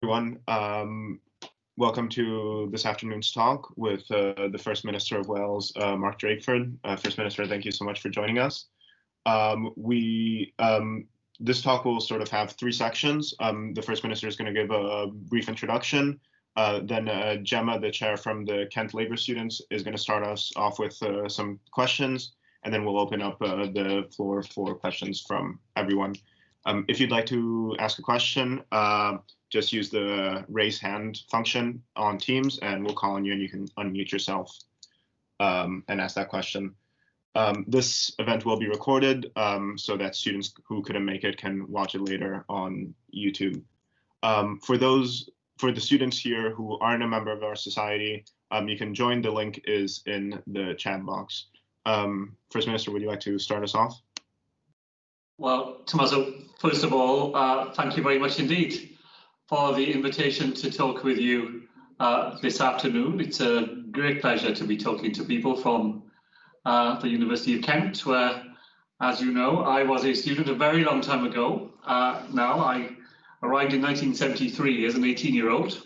Everyone. Welcome to this afternoon's talk with the First Minister of Wales, Mark Drakeford. First Minister, thank you so much for joining us. This talk will sort of have three sections. The First Minister is going to give a brief introduction. Then Gemma, the chair from the Kent Labour Students, is going to start us off with some questions, and then we'll open up the floor for questions from everyone. If you'd like to ask a question, just use the raise hand function on Teams and we'll call on you and you can unmute yourself and ask that question. This event will be recorded so that students who couldn't make it can watch it later on YouTube. For the students here who aren't a member of our society, you can join. The link is in the chat box. First Minister, would you like to start us off? Well, Tommaso, first of all, thank you very much indeed for the invitation to talk with you this afternoon. It's a great pleasure to be talking to people from the University of Kent, where, as you know, I was a student a very long time ago. Now, I arrived in 1973 as an 18-year-old,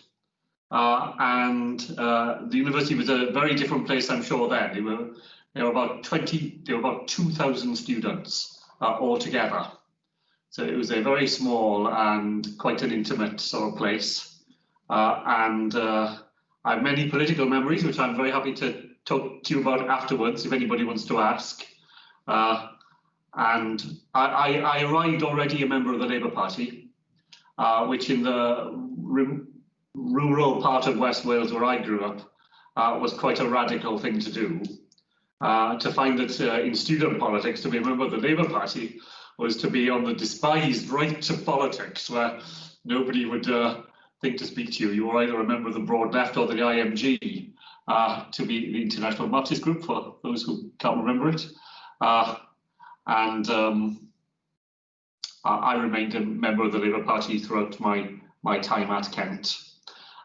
and the university was a very different place, I'm sure, then. There were about 2,000 students altogether. So it was a very small and quite an intimate sort of place. And I have many political memories, which I'm very happy to talk to you about afterwards, if anybody wants to ask. And I arrived already a member of the Labour Party, which in the rural part of West Wales where I grew up was quite a radical thing to do. To find that in student politics, to be a member of the Labour Party was to be on the despised right to politics, where nobody would think to speak to you. You were either a member of the Broad Left or the IMG, to be the International Marxist Group, for those who can't remember it. I remained a member of the Labour Party throughout my time at Kent,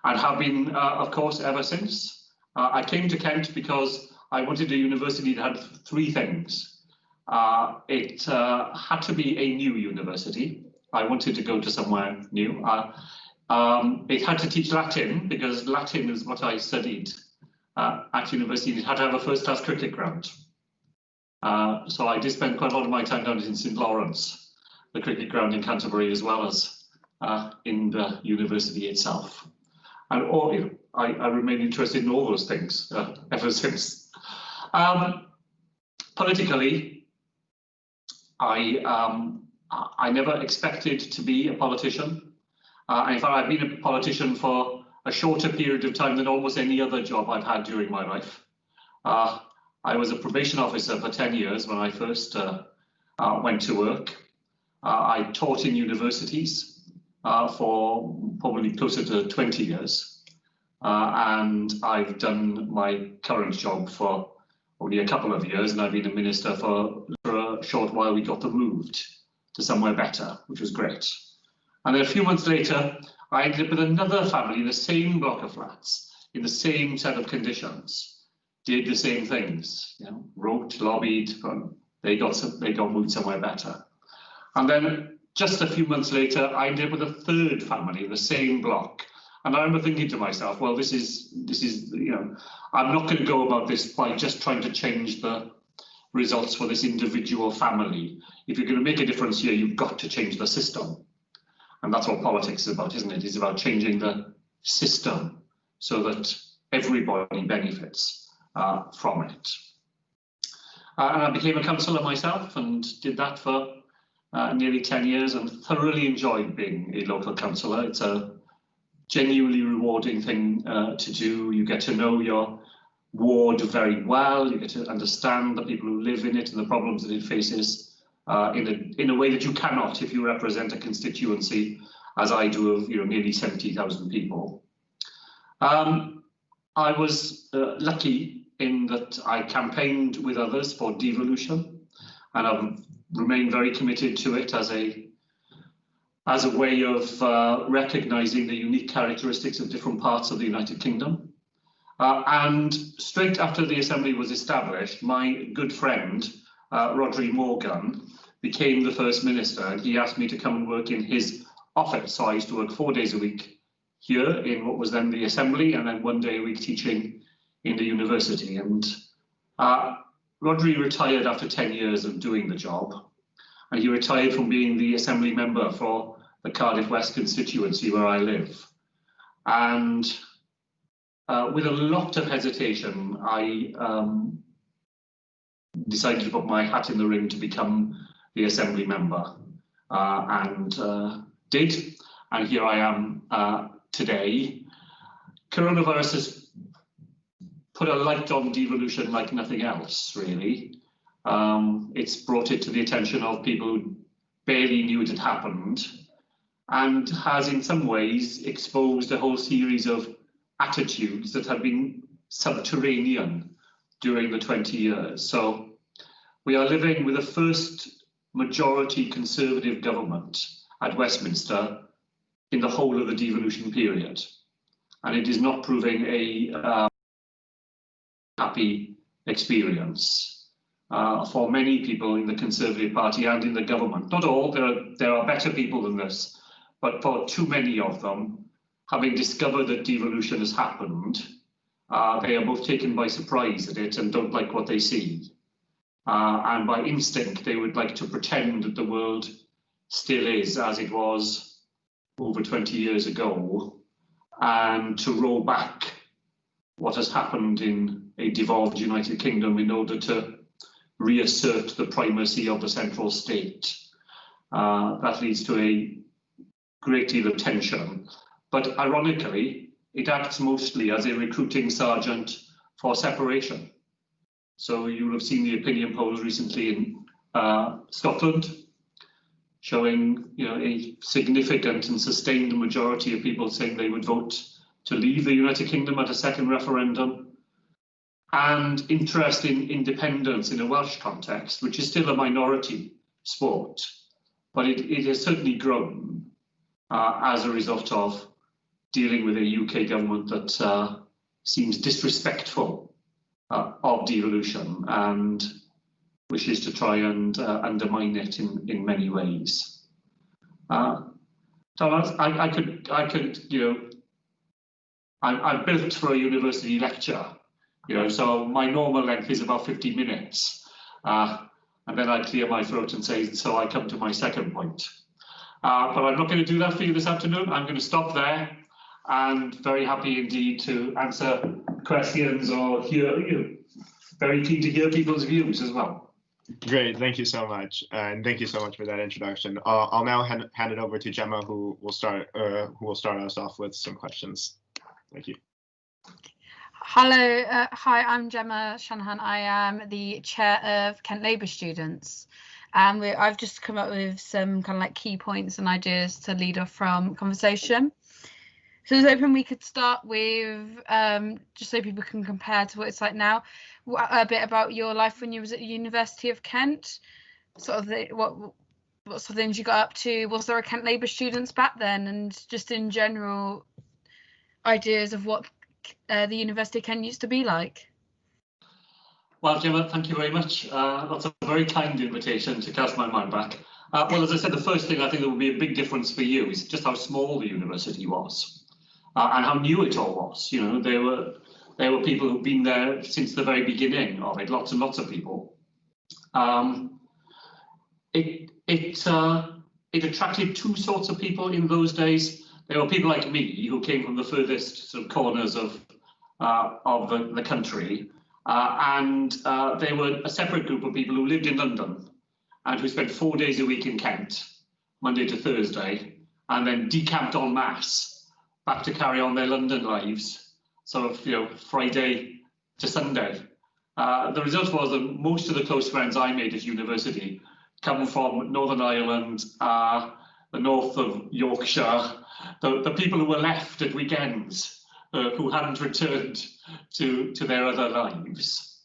and have been, of course, ever since. I came to Kent because I wanted a university that had three things. It had to be a new university. I wanted to go to somewhere new. It had to teach Latin, because Latin is what I studied at university. It had to have a first-class cricket ground. So I did spend quite a lot of my time down in St Lawrence, the cricket ground in Canterbury, as well as in the university itself. And I remain interested in all those things ever since. Politically, I never expected to be a politician. In fact, I've been a politician for a shorter period of time than almost any other job I've had during my life. I was a probation officer for 10 years when I first went to work. I taught in universities for probably closer to 20 years. And I've done my current job for only a couple of years, and I've been a minister for a short while. We got them moved to somewhere better, which was great. And then a few months later, I ended up with another family in the same block of flats, in the same set of conditions, did the same things, wrote, lobbied, they got moved somewhere better. And then just a few months later, I ended up with a third family in the same block. And I remember thinking to myself, well, this is, I'm not going to go about this by just trying to change the results for this individual family. If you're going to make a difference here, you've got to change the system. And that's what politics is about, isn't it? It's about changing the system so that everybody benefits from it. And I became a councillor myself and did that for nearly 10 years and thoroughly enjoyed being a local councillor. It's a genuinely rewarding thing to do. You get to know your ward very well. You get to understand the people who live in it and the problems that it faces in a way that you cannot if you represent a constituency, as I do, of nearly 70,000 people. I was lucky in that I campaigned with others for devolution, and I've remained very committed to it as a way of recognising the unique characteristics of different parts of the United Kingdom. And straight after the Assembly was established, my good friend, Rodri Morgan, became the First Minister, and he asked me to come and work in his office. So I used to work 4 days a week here in what was then the Assembly, and then 1 day a week teaching in the university. And Rodri retired after 10 years of doing the job, and he retired from being the Assembly member for the Cardiff West constituency where I live. And with a lot of hesitation, I decided to put my hat in the ring to become the Assembly member, and did. And here I am today. Coronavirus has put a light on devolution like nothing else, really. It's brought it to the attention of people who barely knew it had happened, and has in some ways exposed a whole series of attitudes that have been subterranean during the 20 years. So we are living with the first majority Conservative government at Westminster in the whole of the devolution period. And it is not proving a happy experience for many people in the Conservative Party and in the government. Not all, there are better people than this, but for too many of them, having discovered that devolution has happened, they are both taken by surprise at it and don't like what they see. And by instinct, they would like to pretend that the world still is as it was over 20 years ago, and to roll back what has happened in a devolved United Kingdom in order to reassert the primacy of the central state. That leads to a great deal of tension. But ironically, it acts mostly as a recruiting sergeant for separation. So you will have seen the opinion polls recently in Scotland, showing a significant and sustained majority of people saying they would vote to leave the United Kingdom at a second referendum, and interest in independence in a Welsh context, which is still a minority sport, but it has certainly grown as a result of dealing with a UK government that seems disrespectful of devolution and wishes to try and undermine it in many ways. Thomas, I'm built for a university lecture, so my normal length is about 50 minutes, and then I clear my throat and say, so I come to my second point. But I'm not going to do that for you this afternoon. I'm going to stop there, and very happy indeed to answer questions or hear. Very keen to hear people's views as well. Great, thank you so much, and thank you so much for that introduction. I'll now hand it over to Gemma, who will start us off with some questions. Thank you. Hello, hi, I'm Gemma Shanahan. I am the chair of Kent Labour Students, and I've just come up with some kind of like key points and ideas to lead off from conversation. So I was hoping we could start with, just so people can compare to what it's like now, a bit about your life when you was at the University of Kent, sort of what sort of things you got up to. Was there a Kent Labour Students back then, and just in general ideas of what the University of Kent used to be like? Well, Gemma, thank you very much. That's a very kind invitation to cast my mind back. Well, as I said, the first thing I think that would be a big difference for you is just how small the university was. And how new it all was. There were people who've been there since the very beginning of it, lots and lots of people. It attracted two sorts of people in those days. There were people like me who came from the furthest sort of corners of the country, and they were a separate group of people who lived in London and who spent 4 days a week in Kent, Monday to Thursday, and then decamped en masse back to carry on their London lives, sort of, Friday to Sunday. The result was that most of the close friends I made at university come from Northern Ireland, the north of Yorkshire, the people who were left at weekends, who hadn't returned to their other lives.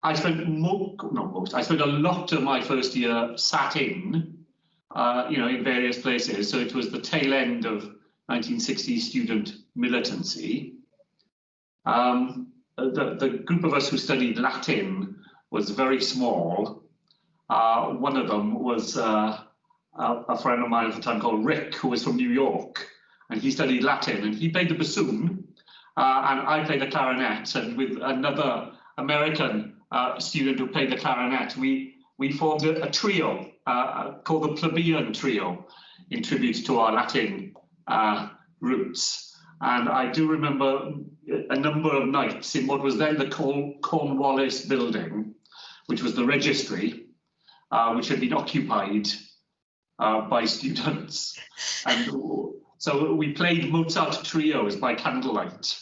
I spent a lot of my first year sat in various places. So it was the tail end of 1960s student militancy. The group of us who studied Latin was very small. One of them was a friend of mine at the time called Rick, who was from New York, and he studied Latin, and he played the bassoon, and I played the clarinet, and with another American student who played the clarinet, we formed a trio called the Plebeian Trio, in tribute to our Latin roots. And I do remember a number of nights in what was then the Cornwallis building, which was the registry, which had been occupied by students. And so we played Mozart trios by candlelight,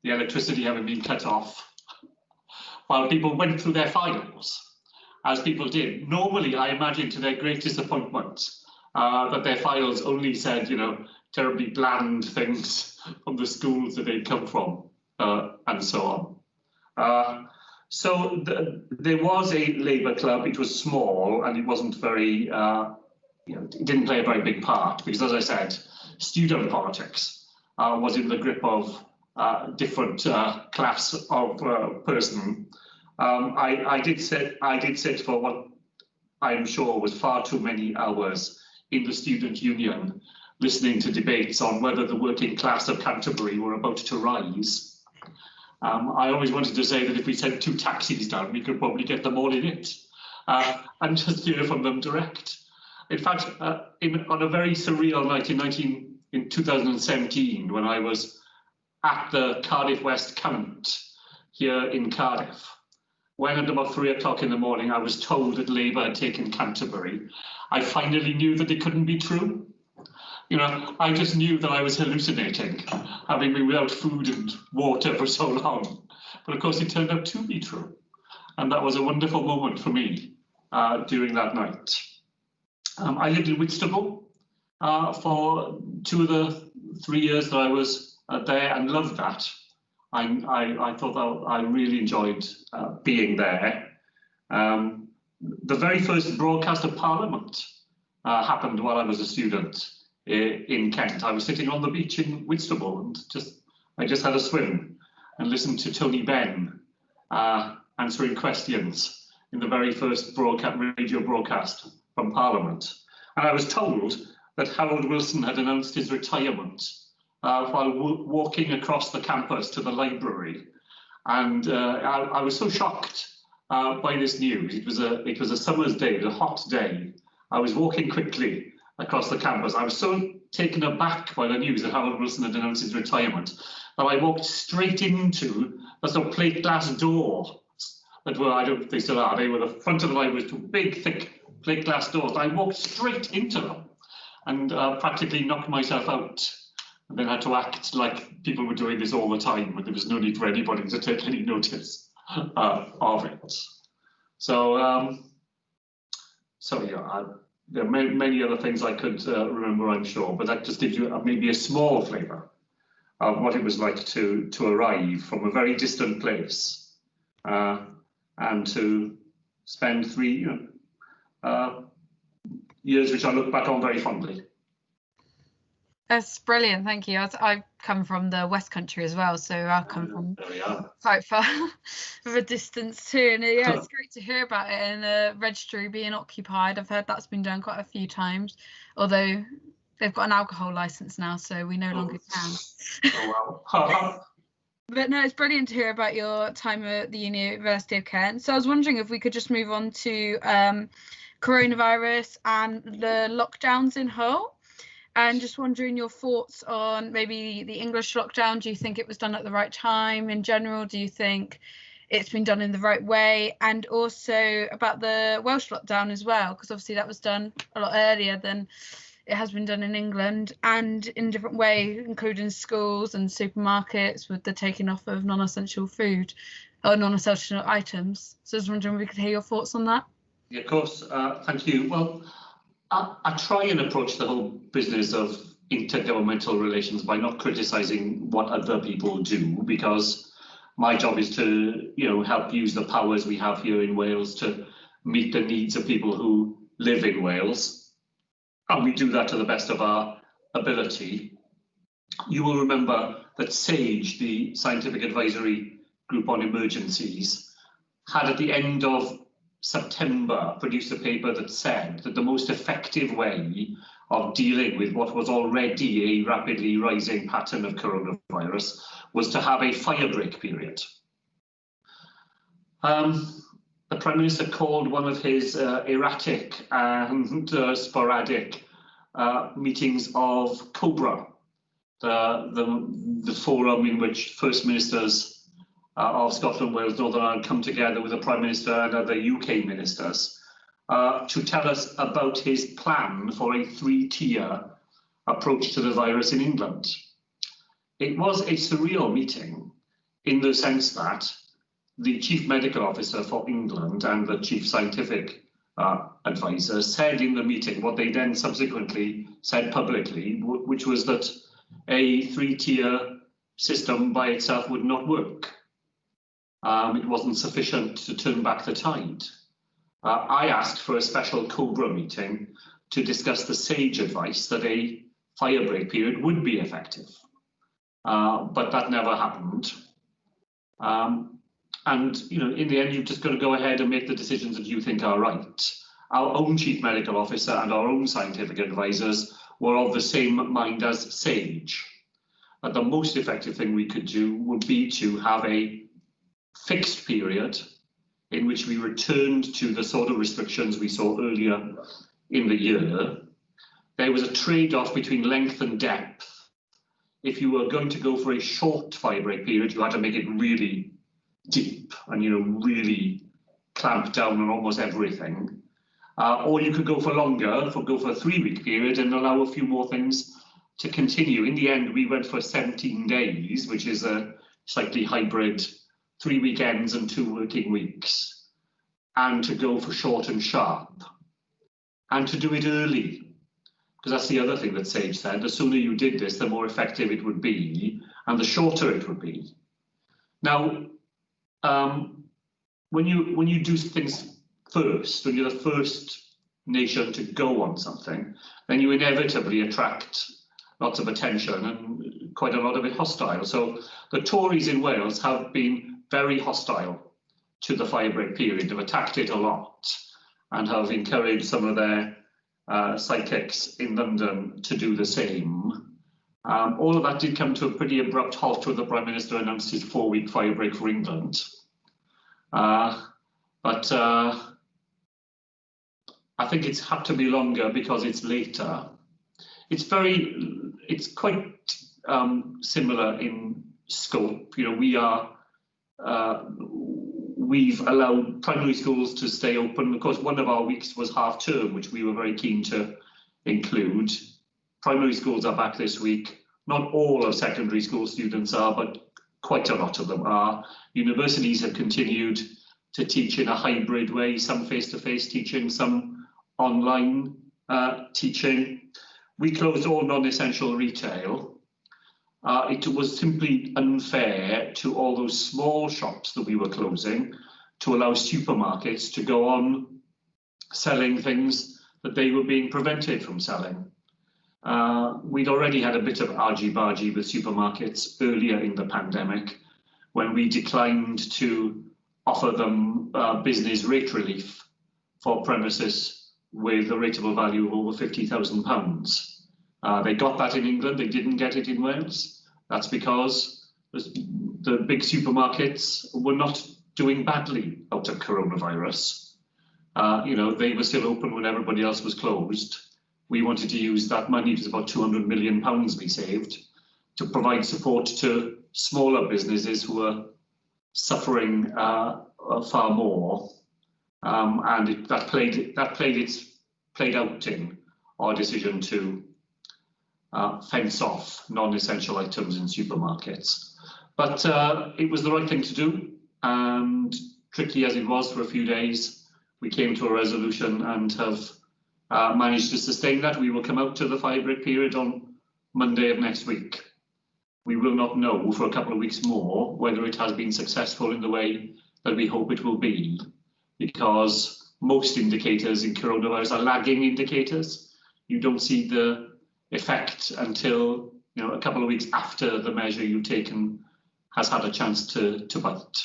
the electricity having been cut off, while people went through their files, as people did. Normally, I imagine, to their great disappointment, that their files only said, terribly bland things from the schools that they'd come from, and so on. So there was a Labour club. It was small, and it wasn't very, it didn't play a very big part, because, as I said, student politics was in the grip of different class of person. I did sit for what I'm sure was far too many hours in the student union, listening to debates on whether the working class of Canterbury were about to rise. I always wanted to say that if we sent 2 taxis down, we could probably get them all in it, and just hear from them direct. In fact, on a very surreal night in 2017, when I was at the Cardiff West Count here in Cardiff, when at about 3 o'clock in the morning I was told that Labour had taken Canterbury, I finally knew that it couldn't be true. I just knew that I was hallucinating, having been without food and water for so long. But of course it turned out to be true. And that was a wonderful moment for me during that night. I lived in Whitstable for 2 of the 3 years that I was there, and loved that. I thought that I really enjoyed being there. The very first broadcast of Parliament happened while I was a student in Kent. I was sitting on the beach in Whitstable, and I just had a swim and listened to Tony Benn answering questions in the very first radio broadcast from Parliament. And I was told that Harold Wilson had announced his retirement while walking across the campus to the library. And I was so shocked by this news. It was a summer's day, a hot day. I was walking quickly across the campus. I was so taken aback by the news that Harold Wilson had announced his retirement that I walked straight into the sort of plate glass doors that were, I don't think they still are, they were the front of the library, 2 big, thick plate glass doors. I walked straight into them and practically knocked myself out. And then had to act like people were doing this all the time, but there was no need for anybody to take any notice of it. So yeah, there are many other things I could remember, I'm sure, but that just gives you maybe a small flavour of what it was like to arrive from a very distant place and to spend 3 years which I look back on very fondly. That's brilliant, thank you. I come from the West Country as well, so I come from quite far of a distance too. And yeah, it's great to hear about it, and the registry being occupied. I've heard that's been done quite a few times, although they've got an alcohol licence now, so we no longer can. Oh, wow. But no, it's brilliant to hear about your time at the University of Kent. So I was wondering if we could just move on to coronavirus and the lockdowns in Hull. And just wondering your thoughts on maybe the English lockdown. Do you think it was done at the right time in general? Do you think it's been done in the right way? And also about the Welsh lockdown as well, because obviously that was done a lot earlier than it has been done in England, and in a different way, including schools and supermarkets with the taking off of non-essential food or non-essential items. So I was wondering if we could hear your thoughts on that. Yeah, of course. Thank you. Well, I try and approach the whole business of intergovernmental relations by not criticising what other people do, because my job is to, help use the powers we have here in Wales to meet the needs of people who live in Wales, and we do that to the best of our ability. You will remember that SAGE, the Scientific Advisory Group on Emergencies, had at the end of September, produced a paper that said that the most effective way of dealing with what was already a rapidly rising pattern of coronavirus was to have a firebreak period. The Prime Minister called one of his erratic and sporadic meetings of COBRA, the forum in which First Ministers of Scotland, Wales, Northern Ireland come together with the Prime Minister and other UK ministers to tell us about his plan for a three-tier approach to the virus in England. It was a surreal meeting in the sense that the Chief Medical Officer for England and the Chief Scientific Advisor said in the meeting what they then subsequently said publicly, which was that a three-tier system by itself would not work. It wasn't sufficient to turn back the tide. I asked for a special COBRA meeting to discuss the sage advice that a firebreak period would be effective, but that never happened. And in the end, you've just got to go ahead and make the decisions that you think are right. Our own Chief Medical Officer and our own scientific advisors were of the same mind as sage. But the most effective thing we could do would be to have a fixed period in which we returned to the sort of restrictions we saw earlier in the year. There was a trade-off between length and depth. If you were going to go for a short firebreak period, you had to make it really deep and really clamp down on almost everything. Or you could go for longer, go for a 3-week period and allow a few more things to continue. In the end, we went for 17 days, which is a slightly hybrid 3 weekends and 2 working weeks, and to go for short and sharp, and to do it early, because that's the other thing that Sage said. The sooner you did this, the more effective it would be, and the shorter it would be. Now, when you do things first, when you're the first nation to go on something, then you inevitably attract lots of attention and quite a lot of it hostile. So the Tories in Wales have been very hostile to the firebreak period. They've attacked it a lot and have encouraged some of their sidekicks in London to do the same. All of that did come to a pretty abrupt halt when the Prime Minister announced his 4-week firebreak for England. But I think it's had to be longer because it's later. It's quite similar in scope. We've allowed primary schools to stay open. Of course, one of our weeks was half term, which we were very keen to include. Primary schools are back this week. Not all of secondary school students are, but quite a lot of them are. Universities have continued to teach in a hybrid way, some face-to-face teaching, some online teaching. We closed all non-essential retail. It was simply unfair to all those small shops that we were closing to allow supermarkets to go on selling things that they were being prevented from selling. We'd already had a bit of argy-bargy with supermarkets earlier in the pandemic when we declined to offer them business rate relief for premises with a rateable value of over £50,000. They got that in England, they didn't get it in Wales. That's because the big supermarkets were not doing badly out of coronavirus. They were still open when everybody else was closed. We wanted to use that money, it was about £200 million we saved, to provide support to smaller businesses who were suffering far more. And that played out in our decision to fence off non-essential items in supermarkets. But it was the right thing to do, and tricky as it was for a few days, we came to a resolution and have managed to sustain that. We will come out to the firebreak period on Monday of next week. We will not know for a couple of weeks more whether it has been successful in the way that we hope it will be, because most indicators in coronavirus are lagging indicators. You don't see the effect until a couple of weeks after the measure you've taken has had a chance to bite.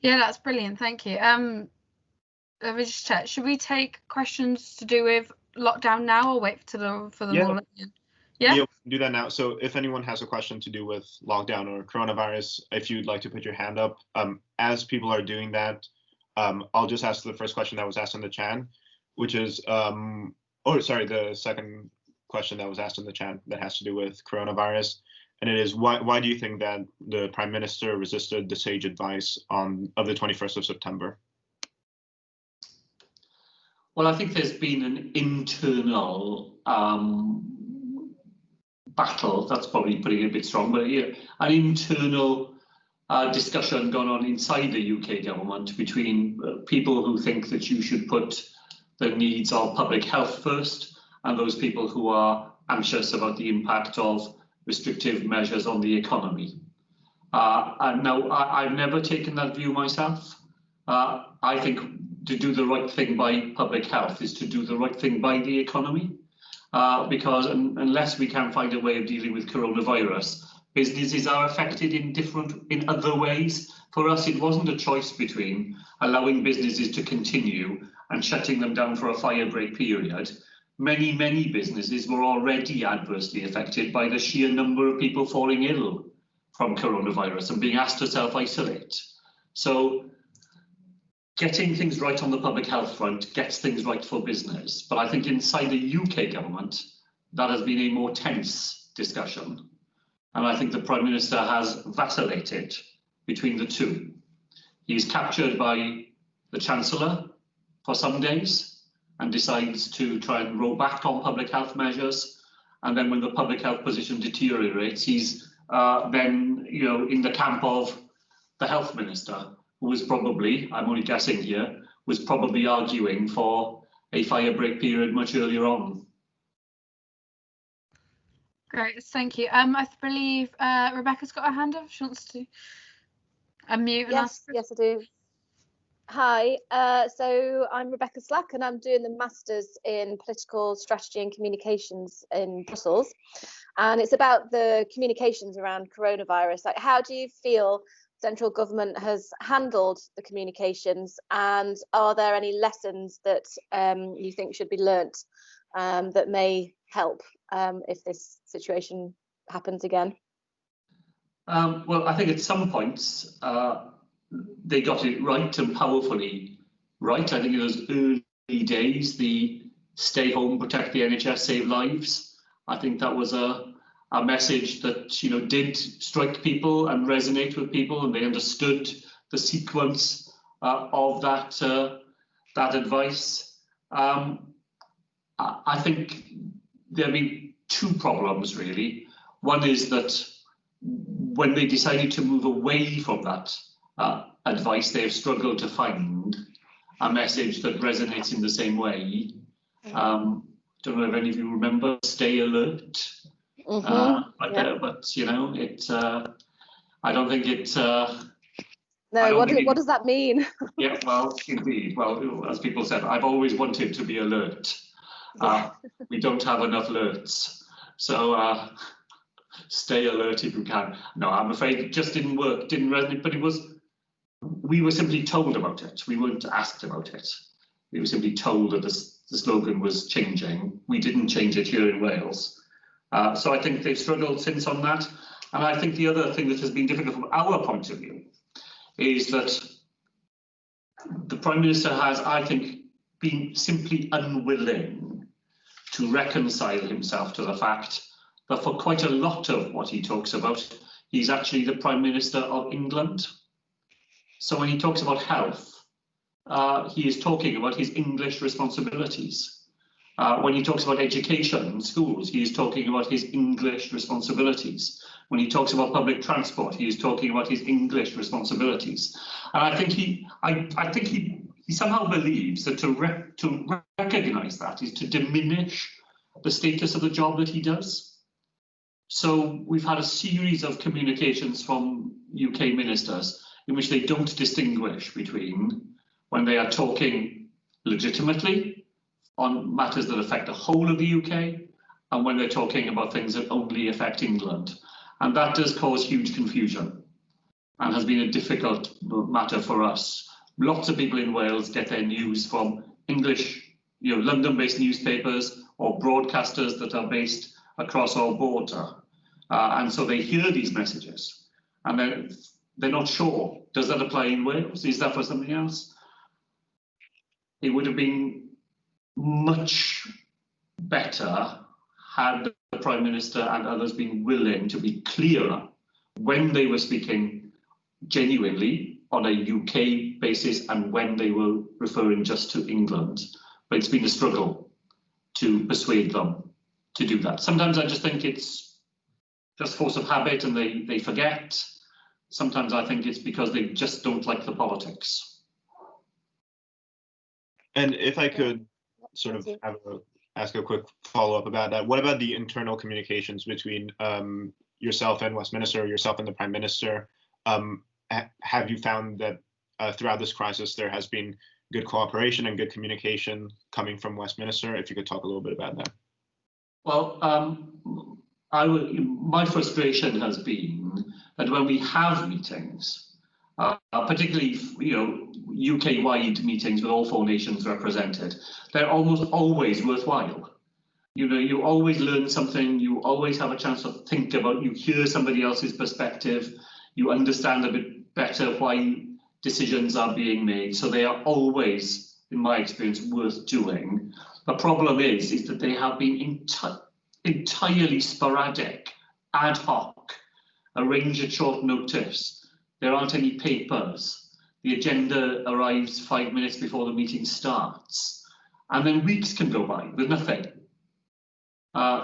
Yeah, that's brilliant. Thank you. Let me just check. Should we take questions to do with lockdown now, or wait for them all at the end? Yeah, do that now. So if anyone has a question to do with lockdown or coronavirus, if you'd like to put your hand up, as people are doing that, I'll just ask the first question that was asked in the chat, which is, the second question that was asked in the chat that has to do with coronavirus. And it is, why do you think that the Prime Minister resisted the sage advice of the 21st of September? Well, I think there's been an internal battle, that's probably putting it a bit strong, but yeah, an internal discussion going on inside the UK government between people who think that you should put the needs of public health first and those people who are anxious about the impact of restrictive measures on the economy. And now, I've never taken that view myself. I think to do the right thing by public health is to do the right thing by the economy. Because unless we can find a way of dealing with coronavirus, businesses are affected in other ways. For us, it wasn't a choice between allowing businesses to continue and shutting them down for a fire break period. Many businesses were already adversely affected by the sheer number of people falling ill from coronavirus and being asked to self-isolate. So getting things right on the public health front gets things right for business. But I think inside the UK government, that has been a more tense discussion. And I think the Prime Minister has vacillated between the two. He's captured by the Chancellor for some days and decides to try and roll back on public health measures. And then when the public health position deteriorates, he's then in the camp of the Health Minister, who was probably, I'm only guessing here, was probably arguing for a fire break period much earlier on. Great, thank you. I believe Rebecca's got her hand up. She wants to unmute and ask. Yes, I do. Hi, so I'm Rebecca Slack and I'm doing the Masters in Political Strategy and Communications in Brussels. And it's about the communications around coronavirus. Like, how do you feel central government has handled the communications, and are there any lessons that you think should be learnt that may help if this situation happens again? Well, I think at some points they got it right and powerfully right. I think in those early days, the stay home, protect the NHS, save lives. I think that was a message that did strike people and resonate with people, and they understood the sequence of that advice. I think there have been two problems really. One is that when they decided to move away from that advice, they have struggled to find a message that resonates in the same way. Don't know if any of you remember "Stay Alert." But I don't think it. No, what does that mean? Yeah, well, indeed. Well, as people said, I've always wanted to be alert. We don't have enough alerts, so stay alert if you can. No, I'm afraid it just didn't work, didn't resonate. But we were simply told about it. We weren't asked about it. We were simply told that the slogan was changing. We didn't change it here in Wales. So I think they've struggled since on that. And I think the other thing that has been difficult from our point of view is that the Prime Minister has, I think, been simply unwilling to reconcile himself to the fact that for quite a lot of what he talks about, he's actually the Prime Minister of England. So when he talks about health, he is talking about his English responsibilities. When he talks about education and schools, he is talking about his English responsibilities. When he talks about public transport, he is talking about his English responsibilities. And I think he somehow believes that to recognise that is to diminish the status of the job that he does. So we've had a series of communications from UK ministers in which they don't distinguish between when they are talking legitimately on matters that affect the whole of the UK and when they're talking about things that only affect England. And that does cause huge confusion. and has been a difficult matter for us. Lots of people in Wales get their news from English, London-based newspapers or broadcasters that are based across our border. And so they hear these messages and they're not sure. Does that apply in Wales? Is that for something else? It would have been much better had the Prime Minister and others been willing to be clearer when they were speaking genuinely on a UK basis and when they were referring just to England. But it's been a struggle to persuade them to do that. Sometimes I just think it's just force of habit and they forget. Sometimes I think it's because they just don't like the politics. And if I could sort of ask a quick follow-up about that, what about the internal communications between yourself and Westminster, yourself and the Prime Minister? Have you found that throughout this crisis there has been good cooperation and good communication coming from Westminster? If you could talk a little bit about that. Well, my frustration has been that when we have meetings, particularly UK-wide meetings with all 4 nations represented, they're almost always worthwhile. You always learn something, you always have a chance to think about, you hear somebody else's perspective, you understand a bit better why decisions are being made. So they are always, in my experience, worth doing. The problem is that they have been entirely sporadic, ad hoc, arranged at short notice. There aren't any papers. The agenda arrives 5 minutes before the meeting starts. And then weeks can go by with nothing.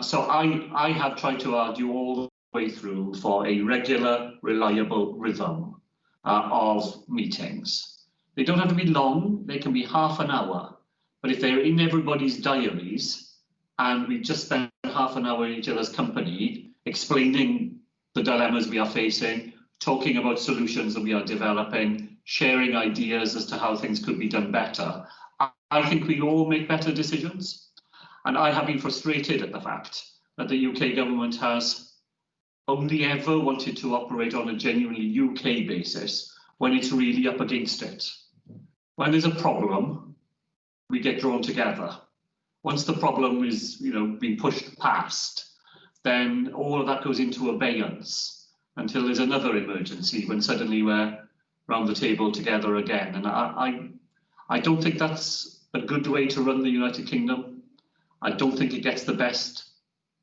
So I have tried to argue all the way through for a regular, reliable rhythm of meetings. They don't have to be long, they can be half an hour. But if they're in everybody's diaries and we just spend half an hour in each other's company explaining the dilemmas we are facing, talking about solutions that we are developing, sharing ideas as to how things could be done better, I think we all make better decisions. And I have been frustrated at the fact that the UK government has only ever wanted to operate on a genuinely UK basis when it's really up against it. When there's a problem, we get drawn together. Once the problem is, being pushed past, then all of that goes into abeyance until there's another emergency when suddenly we're round the table together again. And I don't think that's a good way to run the United Kingdom. I don't think it gets the best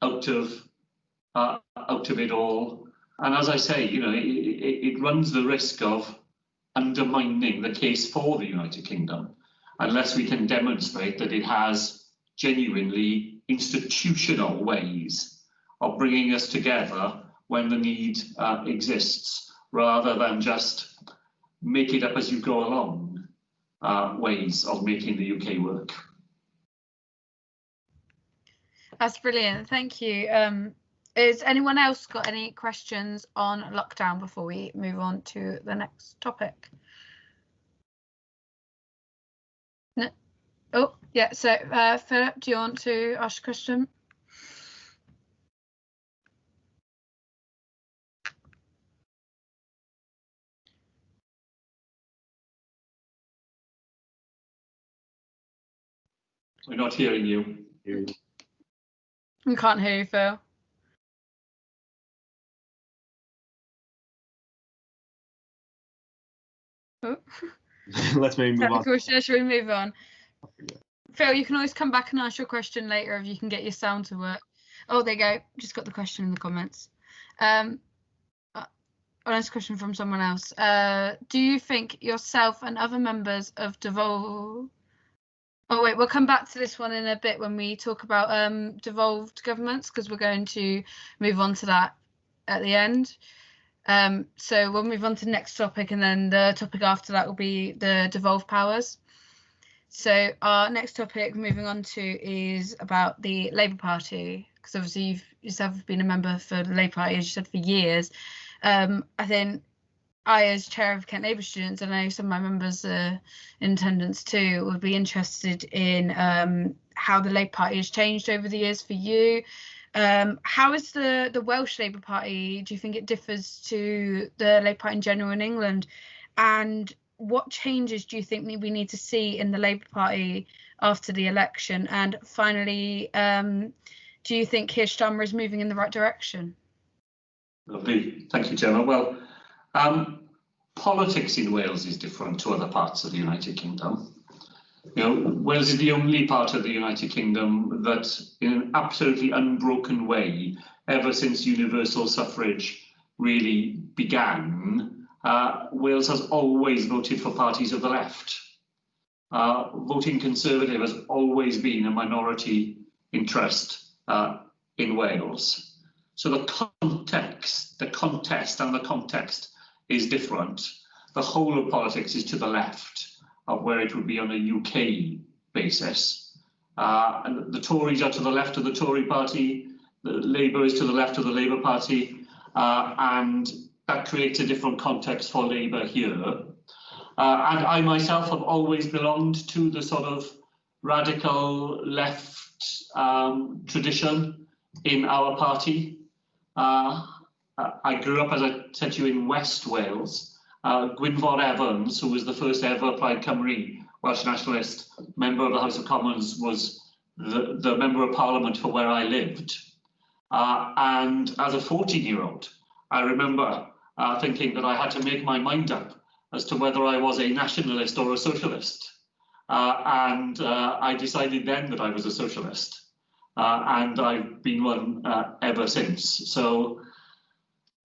out of it all. And as I say, it runs the risk of undermining the case for the United Kingdom unless we can demonstrate that it has genuinely institutional ways of bringing us together when the need exists, rather than just make it up as you go along ways of making the UK work. That's brilliant, thank you. Has anyone else got any questions on lockdown before we move on to the next topic? No? Oh, yeah, so Philip, do you want to ask a question? We're not hearing you. We can't hear you, Phil. Oh. Let's maybe move on. Should we move on? Phil, you can always come back and ask your question later if you can get your sound to work. Oh, there you go. Just got the question in the comments. Honest question from someone else. Do you think yourself and other members of Devolve... Oh, wait, we'll come back to this one in a bit when we talk about devolved governments, because we're going to move on to that at the end. So we'll move on to the next topic, and then the topic after that will be the devolved powers. So our next topic moving on to is about the Labour Party, because obviously you've yourself been a member for the Labour Party, as you said, for years. I think I, as chair of Kent Labour Students, and I know some of my members in attendance too, would be interested in how the Labour Party has changed over the years for you, How is the Welsh Labour Party? Do you think it differs to the Labour Party in general in England? And what changes do you think we need to see in the Labour Party after the election? And finally, do you think Keir Starmer is moving in the right direction? Lovely, thank you, Gemma. Well, politics in Wales is different to other parts of the United Kingdom. Wales is the only part of the United Kingdom that, in an absolutely unbroken way, ever since universal suffrage really began, Wales has always voted for parties of the left. Voting Conservative has always been a minority interest in Wales. So the context and the context is different. The whole of politics is to the left of where it would be on a UK basis. And the Tories are to the left of the Tory party, the Labour is to the left of the Labour Party, and that creates a different context for Labour here. And I myself have always belonged to the sort of radical left tradition in our party. I grew up, as I said to you, in West Wales. Gwynfor Evans, who was the first ever Plaid Cymru Welsh nationalist member of the House of Commons, was the member of Parliament for where I lived. And as a 14-year-old, I remember thinking that I had to make my mind up as to whether I was a nationalist or a socialist. And I decided then that I was a socialist. And I've been one ever since. So,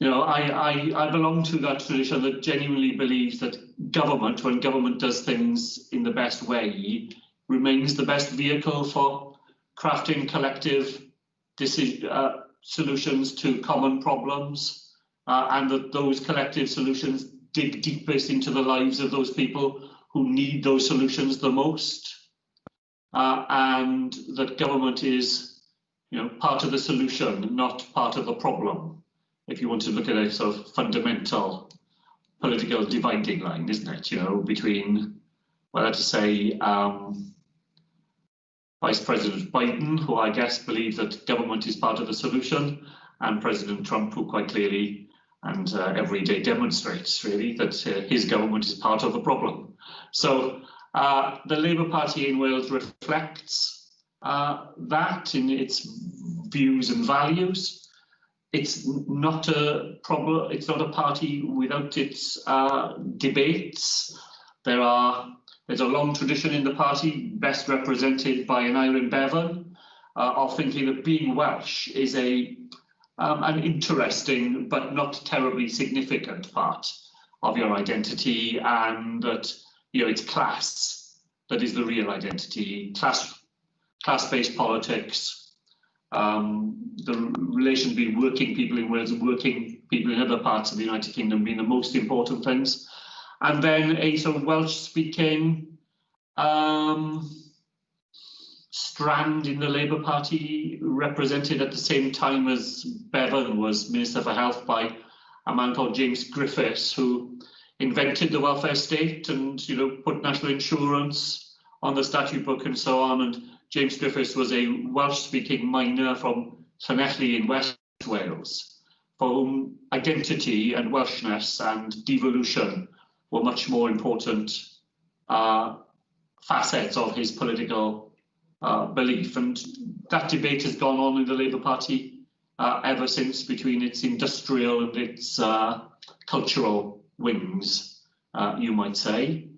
I belong to that tradition that genuinely believes that government, when government does things in the best way, remains the best vehicle for crafting collective solutions to common problems, and that those collective solutions dig deepest into the lives of those people who need those solutions the most, and that government is, part of the solution, not part of the problem. If you want to look at a sort of fundamental political dividing line, isn't it? Between, well, let's say, Vice President Biden, who I guess believes that government is part of the solution, and President Trump, who quite clearly and every day demonstrates really that his government is part of the problem. So the Labour Party in Wales reflects that in its views and values. It's not a problem. It's not a party without its debates. There's a long tradition in the party, best represented by Aneurin Bevan, of thinking that being Welsh is an interesting but not terribly significant part of your identity, and that it's class that is the real identity. Class-based politics. The relation between working people in Wales and working people in other parts of the United Kingdom being the most important things. And then a sort of Welsh-speaking strand in the Labour Party, represented at the same time as Bevan was Minister for Health by a man called James Griffiths, who invented the welfare state and put national insurance on the statute book and so on. And James Griffiths was a Welsh-speaking miner from Llanelli in West Wales, for whom identity and Welshness and devolution were much more important facets of his political belief. And that debate has gone on in the Labour Party ever since, between its industrial and its cultural wings, you might say.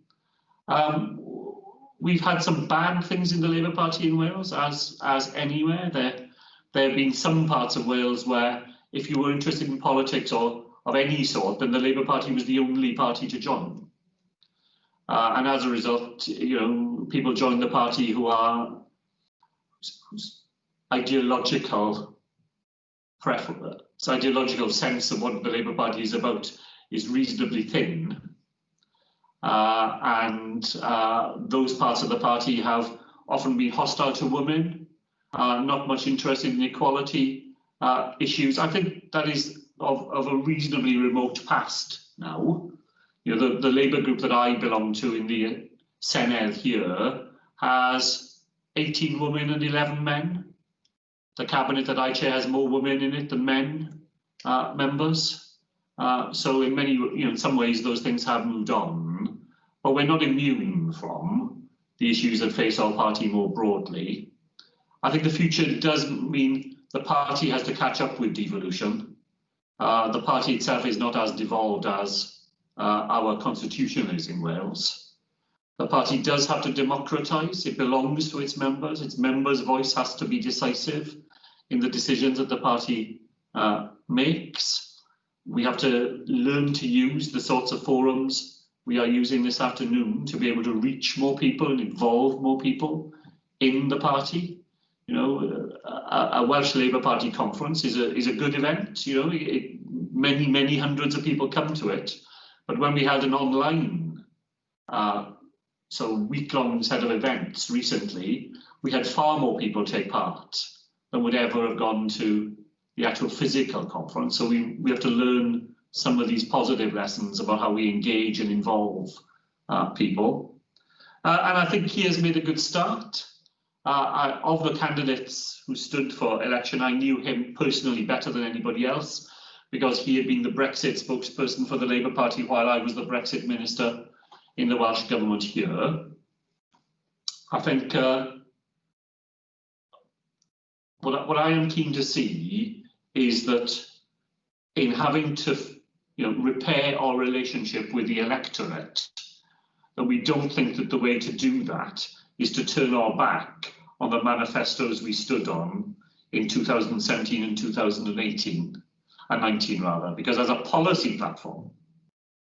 We've had some bad things in the Labour Party in Wales, as anywhere. There have been some parts of Wales where, if you were interested in politics or of any sort, then the Labour Party was the only party to join. And as a result, people join the party who are ideological sense of what the Labour Party is about is reasonably thin. And those parts of the party have often been hostile to women, not much interested in equality issues. I think that is of a reasonably remote past now. The Labour group that I belong to in the Senedd here has 18 women and 11 men. the cabinet that I chair has more women in it than men members. So in many, in some ways, those things have moved on, but we're not immune from the issues that face our party more broadly. I think the future does mean the party has to catch up with devolution. The party itself is not as devolved as our constitution is in Wales. The party does have to democratise. It belongs to its members. Its members' voice has to be decisive in the decisions that the party makes. We have to learn to use the sorts of forums we are using this afternoon to be able to reach more people and involve more people in the party. A Welsh Labour Party conference is a good event. Many hundreds of people come to it. But when we had an online, week-long set of events recently, we had far more people take part than would ever have gone to the actual physical conference. So we have to learn some of these positive lessons about how we engage and involve people. And I think he has made a good start. Of the candidates who stood for election, I knew him personally better than anybody else because he had been the Brexit spokesperson for the Labour Party while I was the Brexit minister in the Welsh government here. I think what I am keen to see is that in having to repair our relationship with the electorate, that we don't think that the way to do that is to turn our back on the manifestos we stood on in 2017 and 2018, and 19 rather, because as a policy platform,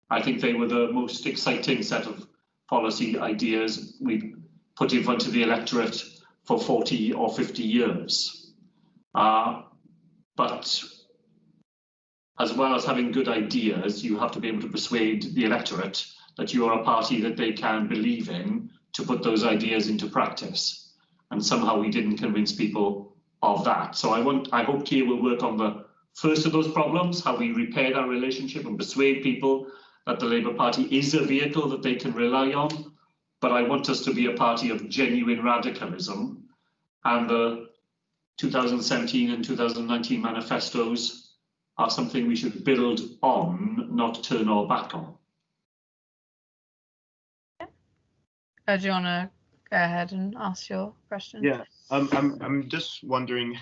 I think they were the most exciting set of policy ideas we've put in front of the electorate for 40 or 50 years. But as well as having good ideas, you have to be able to persuade the electorate that you are a party that they can believe in to put those ideas into practice. And somehow we didn't convince people of that. So I hope Keir will work on the first of those problems, how we repair that relationship and persuade people that the Labour Party is a vehicle that they can rely on. But I want us to be a party of genuine radicalism. And the 2017 and 2019 manifestos are something we should build on, not turn our back on. Do you want to go ahead and ask your question? Yeah, I'm just wondering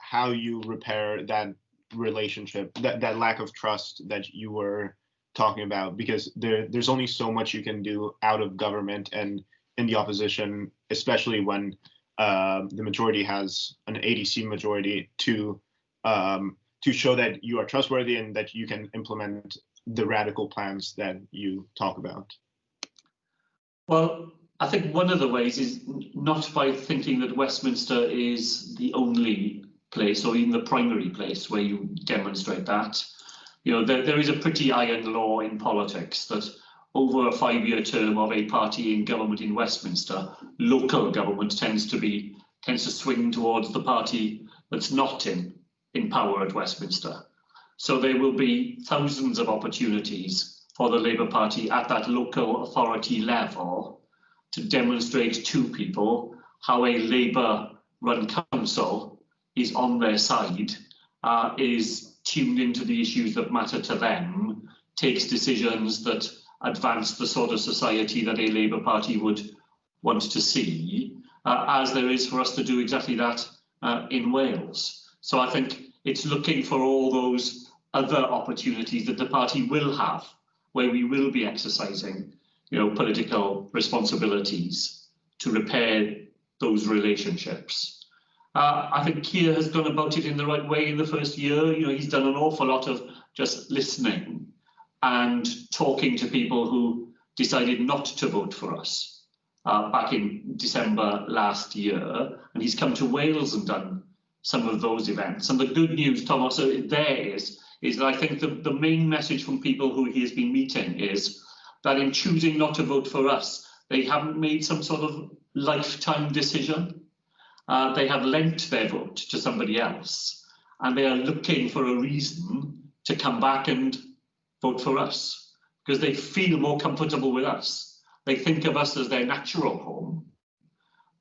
how you repair that relationship, that lack of trust that you were talking about, because there's only so much you can do out of government and in the opposition, especially when the majority has an 80-seat majority to show that you are trustworthy and that you can implement the radical plans that you talk about. Well, I think one of the ways is not by thinking that Westminster is the only place or even the primary place where you demonstrate that. There is a pretty iron law in politics that over a 5-year term of a party in government in Westminster, local government tends to swing towards the party that's not in power at Westminster. So there will be thousands of opportunities for the Labour Party at that local authority level to demonstrate to people how a Labour-run council is on their side, is tuned into the issues that matter to them, takes decisions that advance the sort of society that a Labour Party would want to see, as there is for us to do exactly that in Wales. So I think it's looking for all those other opportunities that the party will have, where we will be exercising political responsibilities to repair those relationships. I think Keir has gone about it in the right way in the first year. He's done an awful lot of just listening and talking to people who decided not to vote for us back in December last year. And he's come to Wales and done some of those events. And the good news, Thomas, there is that I think the main message from people who he has been meeting is that in choosing not to vote for us, they haven't made some sort of lifetime decision. They have lent their vote to somebody else, and they are looking for a reason to come back and vote for us because they feel more comfortable with us. They think of us as their natural home,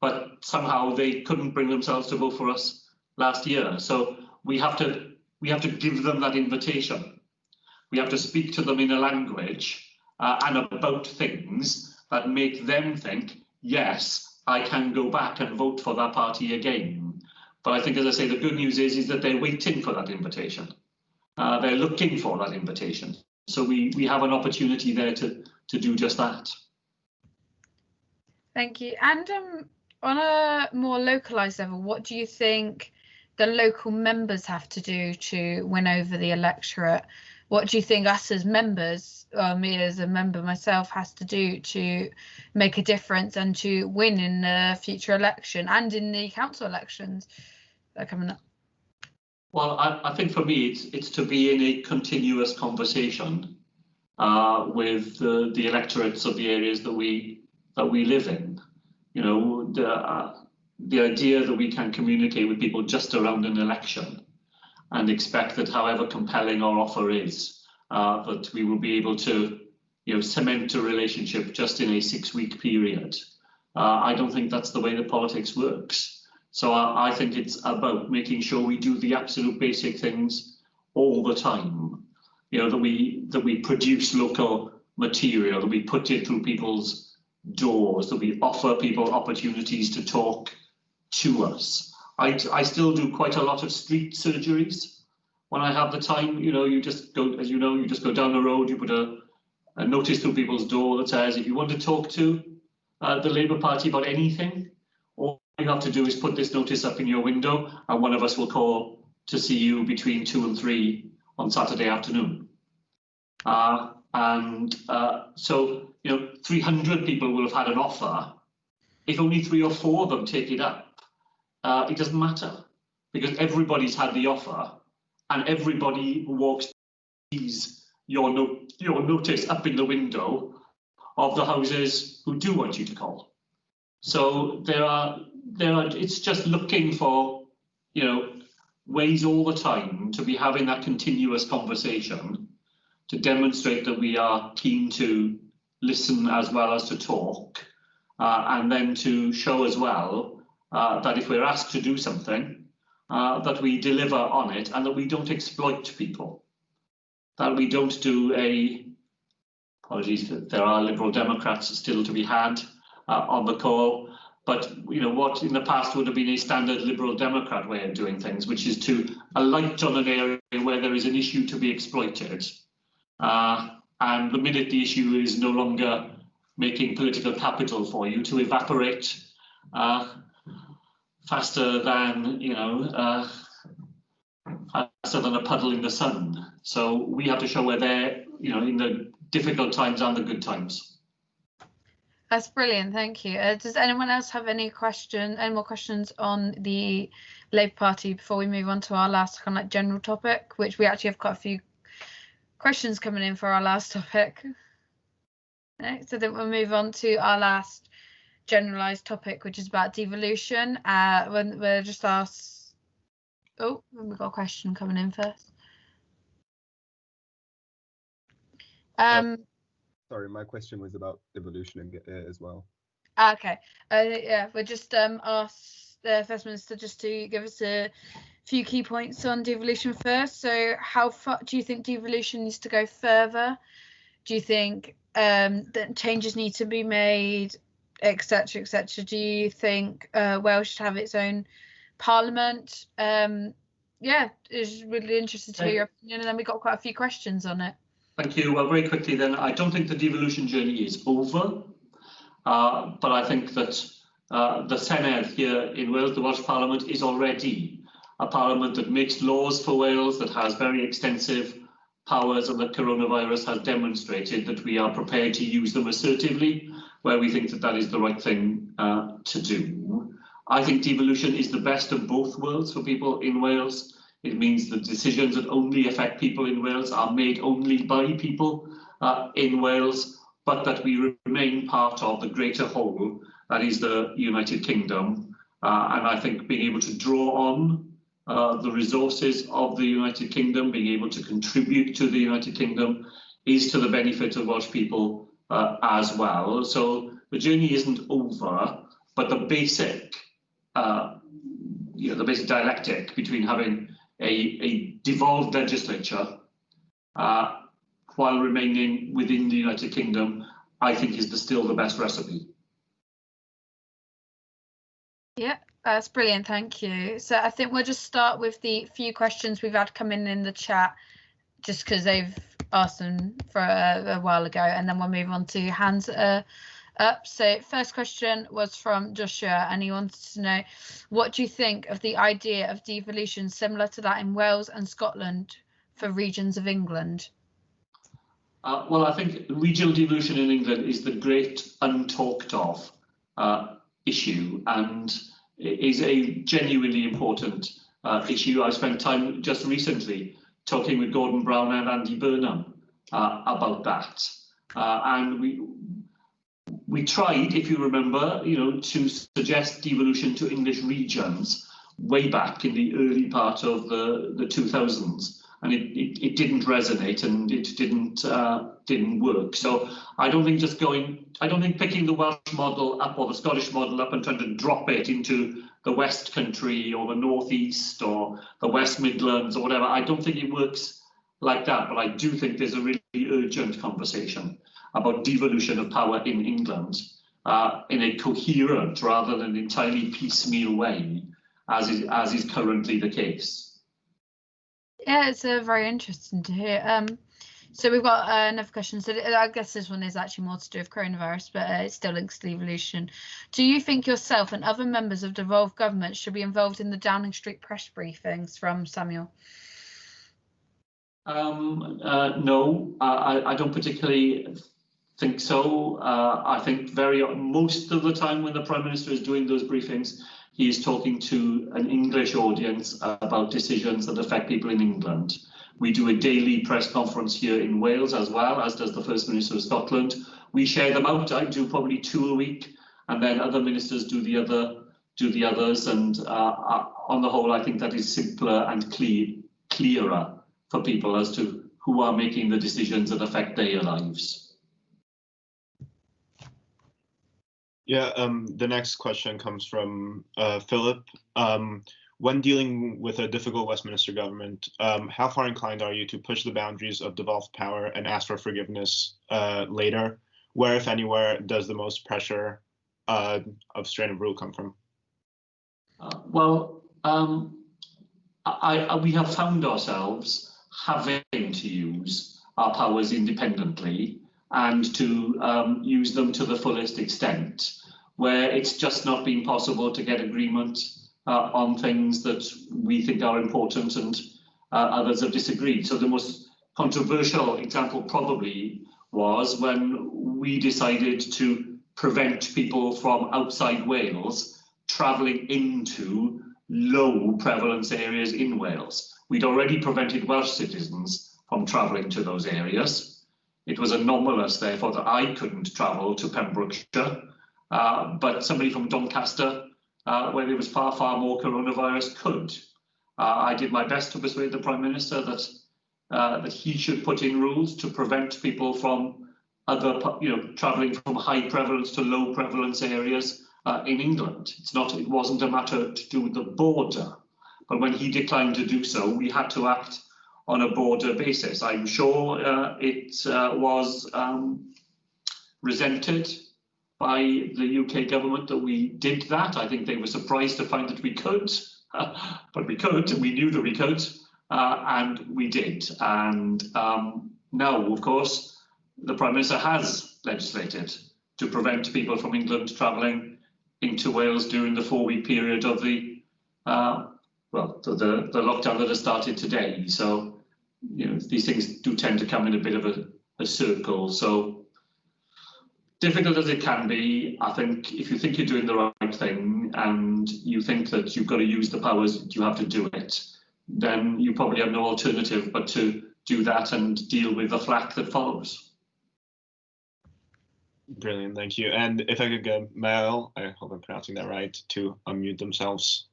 but somehow they couldn't bring themselves to vote for us last year. So we have to give them that invitation. We have to speak to them in a language and about things that make them think, yes, I can go back and vote for that party again. But I think, as I say, the good news is that they're waiting for that invitation. They're looking for that invitation. So we have an opportunity there to do just that. Thank you. And on a more localised level, what do you think the local members have to do to win over the electorate? What do you think us as members, me as a member myself, has to do to make a difference and to win in the future election and in the council elections that are coming up? Well, I think for me, it's to be in a continuous conversation with the electorates of the areas that we live in. You know, the idea that we can communicate with people just around an election and expect that however compelling our offer is, that we will be able to, cement a relationship just in a 6-week period. I don't think that's the way that politics works. So I think it's about making sure we do the absolute basic things all the time. That we produce local material, that we put it through people's doors, that we offer people opportunities to talk to us. I still do quite a lot of street surgeries when I have the time. You just go, as you know, you just go down the road, you put a notice through people's door that says, if you want to talk to the Labour Party about anything, all you have to do is put this notice up in your window and one of us will call to see you between 2 and 3 on Saturday afternoon. So 300 people will have had an offer. If only 3 or 4 of them take it up, it doesn't matter, because everybody's had the offer and everybody who walks sees your notice up in the window of the houses who do want you to call. So there are it's just looking for ways all the time to be having that continuous conversation, to demonstrate that we are keen to listen as well as to talk, and then to show as well that if we're asked to do something, that we deliver on it and that we don't exploit people, that we don't do apologies, there are Liberal Democrats still to be had on the call, but what in the past would have been a standard Liberal Democrat way of doing things, which is to alight on an area where there is an issue to be exploited. And the minute the issue is no longer making political capital for you, to evaporate faster than a puddle in the sun. So we have to show we're there, in the difficult times and the good times. That's brilliant, thank you. Does anyone else have any more questions on the Labour Party before we move on to our last kind of like general topic, which we actually have quite a few questions coming in for our last topic. Okay, so then we'll move on to our last generalised topic, which is about devolution. When we'll just ask. Oh, we've got a question coming in first. Sorry, my question was about devolution as well. Okay. Yeah, we'll just ask the First Minister just to give us a few key points on devolution first. So how far do you think devolution needs to go further? Do you think that changes need to be made, etc., etc.? Do you think Wales should have its own parliament? Yeah, it's really interested to hear your opinion, and then we got quite a few questions on it. Thank you. Well, very quickly then, I don't think the devolution journey is over, but I think that the Senedd here in Wales, the Welsh Parliament, is already a parliament that makes laws for Wales, that has very extensive powers, and that coronavirus has demonstrated that we are prepared to use them assertively where we think that that is the right thing to do. I think devolution is the best of both worlds for people in Wales. It means that decisions that only affect people in Wales are made only by people in Wales, but that we remain part of the greater whole, that is the United Kingdom. And I think being able to draw on the resources of the United Kingdom, being able to contribute to the United Kingdom, is to the benefit of Welsh people as well. So the journey isn't over, but the basic the basic dialectic between having a devolved legislature while remaining within the United Kingdom, I think is still the best recipe. Yeah, that's brilliant. Thank you. So I think we'll just start with the few questions we've had come in the chat, just because they've asked them for a while ago, and then we'll move on to hands up. So first question was from Joshua, and he wanted to know, what do you think of the idea of devolution similar to that in Wales and Scotland for regions of England? Well, I think regional devolution in England is the great untalked of issue, and is a genuinely important issue. I spent time just recently talking with Gordon Brown and Andy Burnham about that, and we tried, if you remember, to suggest devolution to English regions way back in the early part of the 2000s, and it didn't resonate, and it didn't work. So I don't think picking the Welsh model up or the Scottish model up and trying to drop it into the West Country or the North East or the West Midlands or whatever, I don't think it works like that. But I do think there's a really urgent conversation about devolution of power in England in a coherent rather than entirely piecemeal way, as is currently the case. Yeah, it's very interesting to hear. So we've got another question. So I guess this one is actually more to do with coronavirus, but it still links to devolution. Do you think yourself and other members of devolved government should be involved in the Downing Street press briefings? From Samuel. No, I don't particularly think so. I think most of the time when the Prime Minister is doing those briefings, he is talking to an English audience about decisions that affect people in England. We do a daily press conference here in Wales as well, as does the First Minister of Scotland. We share them out. I do probably 2 a week, and then other ministers do the others. And on the whole, I think that is simpler and clearer for people as to who are making the decisions that affect their lives. Yeah, the next question comes from Philip. When dealing with a difficult Westminster government, how far inclined are you to push the boundaries of devolved power and ask for forgiveness later? Where, if anywhere, does the most pressure of strain of rule come from? We have found ourselves having to use our powers independently and to use them to the fullest extent, where it's just not been possible to get agreement on things that we think are important and others have disagreed. So the most controversial example probably was when we decided to prevent people from outside Wales travelling into low prevalence areas in Wales. We'd already prevented Welsh citizens from travelling to those areas. It was anomalous, therefore, that I couldn't travel to Pembrokeshire, but somebody from Doncaster, where there was far, far more coronavirus, could. I did my best to persuade the Prime Minister that he should put in rules to prevent people from travelling from high prevalence to low prevalence areas in England. It wasn't a matter to do with the border, but when he declined to do so, we had to act on a border basis. I'm sure it was resented by the UK government that we did that. I think they were surprised to find that we could, but we could, and we knew that we could, and we did. And now, of course, the Prime Minister has legislated to prevent people from England travelling into Wales during the 4-week period of the lockdown that has started today. So, these things do tend to come in a bit of a circle. So, difficult as it can be, I think if you think you're doing the right thing and you think that you've got to use the powers, you have to do it, then you probably have no alternative but to do that and deal with the flack that follows. Brilliant, thank you. And if I could get Mel, I hope I'm pronouncing that right, to unmute themselves.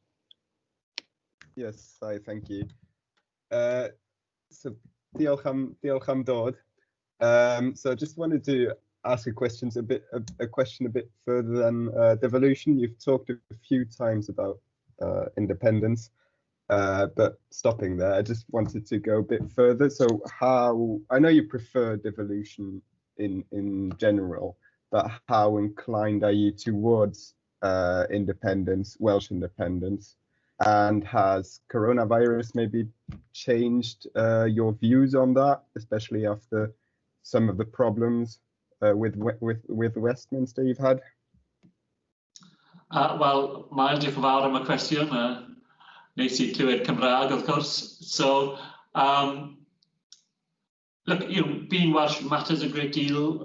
Yes, thank you. So diolch am dod. So I just wanted to ask a question a bit further than devolution. You've talked a few times about independence. But stopping there, I just wanted to go a bit further. So how, I know you prefer devolution in general, but how inclined are you towards independence, Welsh independence? And has coronavirus maybe changed your views on that, especially after some of the problems with Westminster you've had? Wel, mae'n diolch yn fawr am y cwestiwn. Nes I clywed Cymraeg, of course. So, look, being Welsh matters a great deal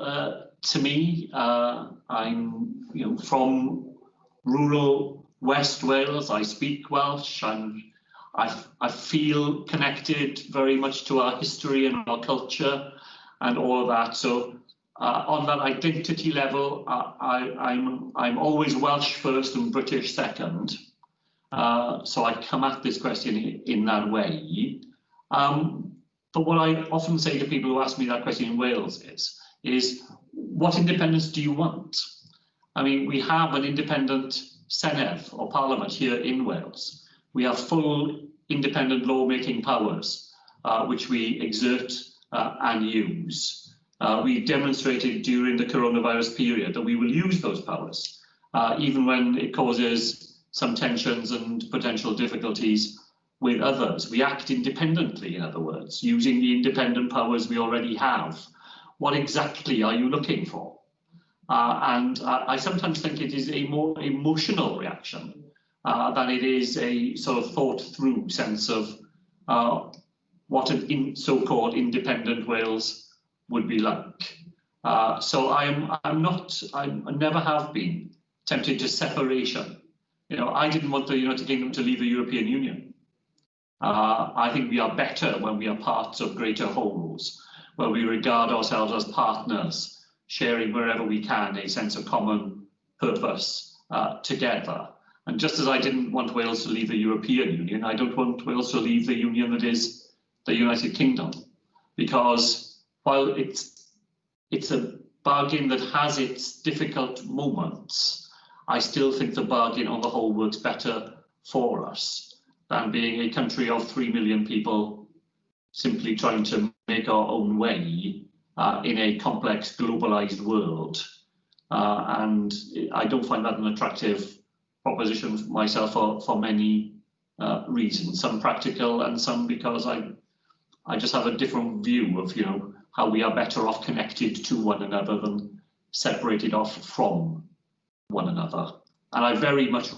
to me. I'm, from rural West Wales. I speak Welsh. I feel connected very much to our history and our culture and all of that. So, on that identity level, I'm always Welsh first and British second. So I come at this question in that way. But what I often say to people who ask me that question in Wales is what independence do you want? I mean, we have an independent Senedd or Parliament here in Wales. We have full independent lawmaking powers, which we exert and use. We demonstrated during the coronavirus period that we will use those powers, even when it causes some tensions and potential difficulties with others. We act independently, in other words, using the independent powers we already have. What exactly are you looking for? And I sometimes think it is a more emotional reaction than it is a sort of thought through sense of what a so-called independent Wales would be like. So I never have been tempted to separation. I didn't want the United Kingdom to leave the European Union. I think we are better when we are parts of greater wholes, where we regard ourselves as partners, sharing wherever we can a sense of common purpose together. And just as I didn't want Wales to leave the European Union, I don't want Wales to leave the union that is the United Kingdom. Because while it's a bargain that has its difficult moments, I still think the bargain on the whole works better for us than being a country of 3 million people simply trying to make our own way in a complex globalized world. And I don't find that an attractive proposition for myself for many reasons, some practical and some because I just have a different view of how we are better off connected to one another than separated off from one another. And I very much,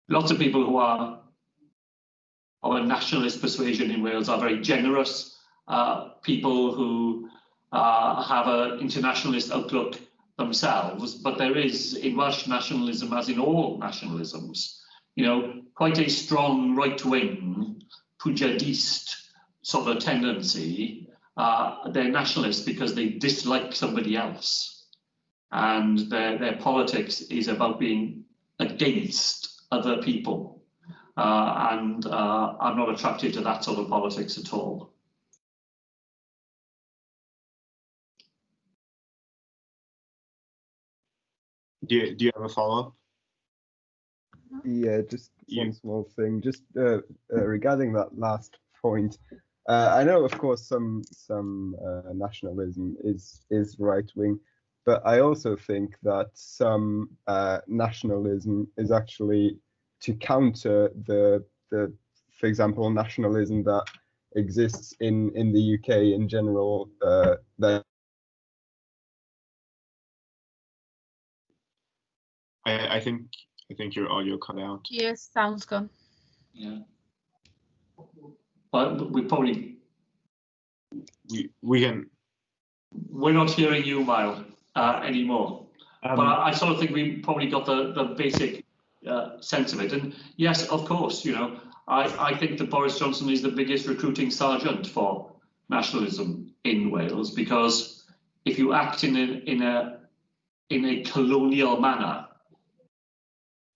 lots of people who are of a nationalist persuasion in Wales are very generous people who have an internationalist outlook themselves, but there is in Welsh nationalism, as in all nationalisms, quite a strong right-wing pujadist sort of tendency. They're nationalists because they dislike somebody else, and their politics is about being against other people, and I'm not attracted to that sort of politics at all. Do you have a follow-up? Yeah, just one small thing. Just regarding that last point, I know, of course, some nationalism is right-wing, but I also think that some nationalism is actually to counter the for example, nationalism that exists in the UK in general. That I think your audio cut out. Yes, sound's gone. Yeah. But we probably we're not hearing you, Mile, anymore. But I sort of think we probably got the basic sense of it. And yes, of course, I think that Boris Johnson is the biggest recruiting sergeant for nationalism in Wales, because if you act in a colonial manner,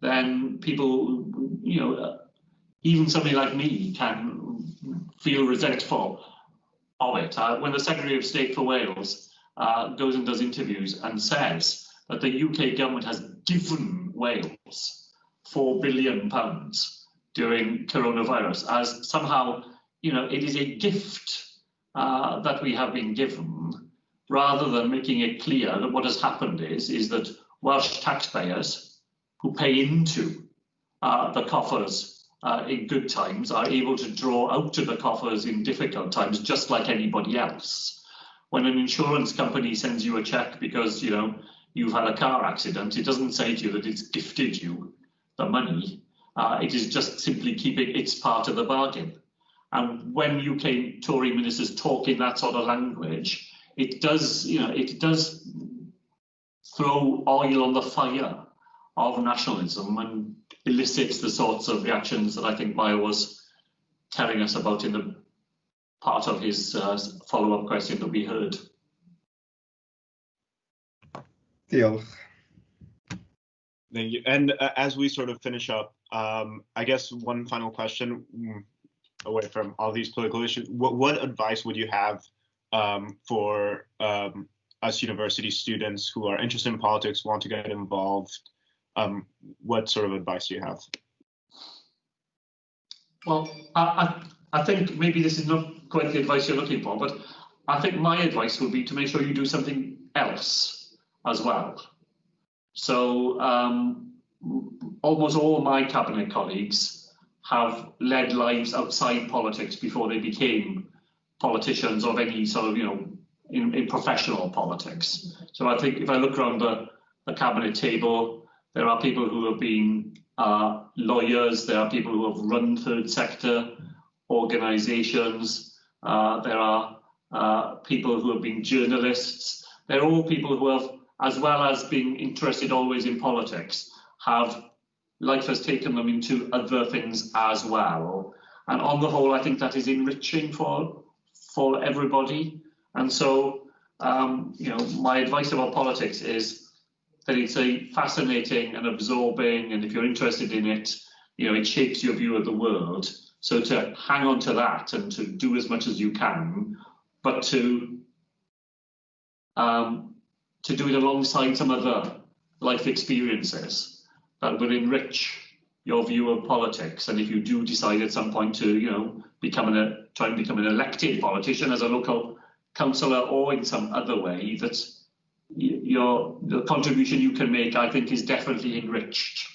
then people, even somebody like me can feel resentful of it. When the Secretary of State for Wales goes and does interviews and says that the UK government has given Wales, £4 billion during coronavirus, as somehow, it is a gift that we have been given, rather than making it clear that what has happened is that Welsh taxpayers who pay into the coffers in good times are able to draw out of the coffers in difficult times, just like anybody else. When an insurance company sends you a check because you've had a car accident, it doesn't say to you that it's gifted you the money. It is just simply keeping its part of the bargain. And when UK Tory ministers talk in that sort of language, it does throw oil on the fire of nationalism and elicits the sorts of reactions that I think Maya was telling us about in the part of his follow-up question that we heard. Diolch. Thank you. And as we sort of finish up, I guess one final question away from all these political issues. What advice would you have for us university students who are interested in politics, want to get involved? What sort of advice do you have? Well, I think maybe this is not quite the advice you're looking for, but I think my advice would be to make sure you do something else as well. So almost all my cabinet colleagues have led lives outside politics before they became politicians of any sort of, in professional politics. So I think if I look around the cabinet table, there are people who have been lawyers, there are people who have run third sector organizations, there are people who have been journalists. They're all people who have, as well as being interested always in politics, life has taken them into other things as well. And on the whole, I think that is enriching for everybody. And so, my advice about politics is that it's a fascinating and absorbing, and if you're interested in it, it shapes your view of the world. So to hang on to that and to do as much as you can, but to do it alongside some other life experiences that will enrich your view of politics. And if you do decide at some point to, try and become an elected politician as a local councillor or in some other way, that the contribution you can make, I think, is definitely enriched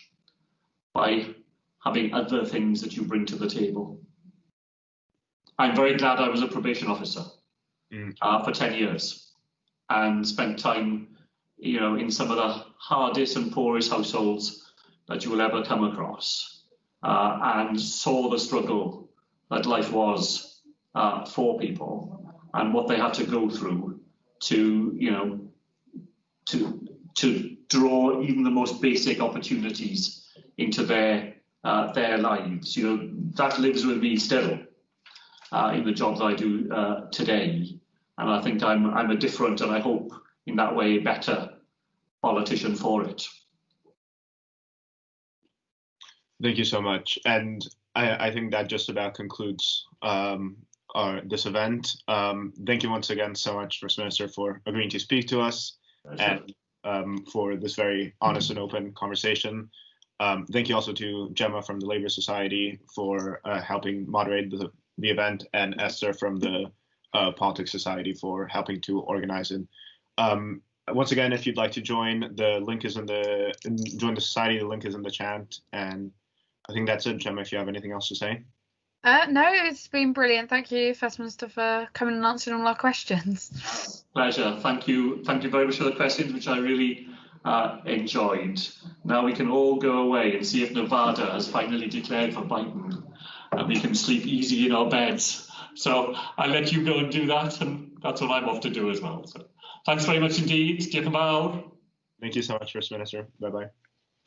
by having other things that you bring to the table. I'm very glad I was a probation officer for 10 years and spent time, in some of the hardest and poorest households that you will ever come across, and saw the struggle that life was for people and what they had to go through to draw even the most basic opportunities into their lives. That lives with me still in the job that I do today, and I think I'm a different, and I hope in that way, a better politician for it. Thank you so much. And I think that just about concludes this event. Thank you once again so much, Westminster, for agreeing to speak to us and for this very honest and open conversation. Thank you also to Gemma from the Labour Society for helping moderate the event, and Esther from the Politics Society for helping to organize it. Once again, if you'd like to join, the link is join the society. The link is in the chat, and I think that's it. Gemma, if you have anything else to say. No, it's been brilliant. Thank you, Westminster, for coming and answering all our questions. Pleasure. Thank you very much for the questions, which I really enjoyed. Now we can all go away and see if Nevada has finally declared for Biden, and we can sleep easy in our beds. So I'll let you go and do that, and that's what I'm off to do as well. So thanks very much indeed. Diolch yn fawr. Thank you so much, Westminster. Bye-bye.